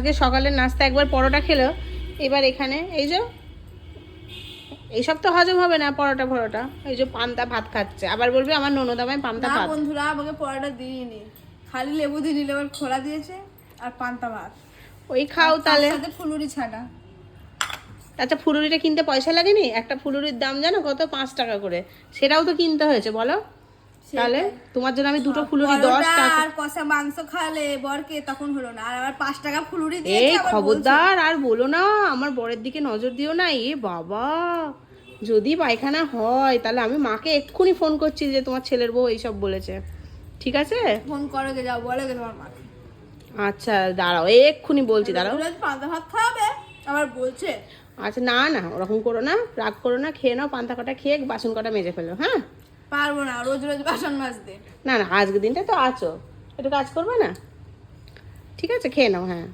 আজকে সকালের নাস্তা একবার পরোটা খেলো, এবার এখানে এই যে এইসব তো হজম হবে না, পরোটা পরোটা এই যে পান্তা ভাত খাচ্ছে, আবার বলবে আমার ননদ আমায় পান্তা ভাত। বন্ধুরা আমাকে পরোটা দিইনি, খালি লেবু দিয়ে দিলে, এবার খোলা দিয়েছে আর পান্তা ভাত। ওই খাও তাহলে, সাথে ফুলুরি ছানা। আচ্ছা ফুলুরিটা কিনতে পয়সা লাগেনি? একটা ফুলুরির দাম জানো কত? 5 টাকা করে, সেটাও তো কিনতে হয়েছে বলো। তাহলে তোমার জন্য আমি দুটো ফুলুরি 10 টাকা আর কষা মাংস খালে বরকে তখন হলো না, আর আবার 5 টাকা ফুলুরি দিয়ে এই খবরদার আর বলো না, আমার বরের দিকে নজর দিও না। এ বাবা, যদি পায়খানা হয় তাহলে আমি মাকে এক্ষুনি ফোন করছি যে তোমার ছেলের বউ এইসব বলেছে, ঠিক আছে? ফোন করো গে, যাও বলে গে তোমার মাকে। আচ্ছা দাঁড়াও, এক্ষুনি বলছি, দাঁড়াও। পান্তা ভাত খাবে আবার বলছে। আচ্ছা না না, ওরকম করো না, রাগ করো না, খেয়ে নাও পান্তা কটা, খেয়ে বাসন কটা মেজে ফেলো। হ্যাঁ পারবো না রোজ রোজ বাসন মাজতে। না না, আজকের দিনটা তো আছো, একটু কাজ করবে না? ঠিক আছে, খেয়ে নাও। হ্যাঁ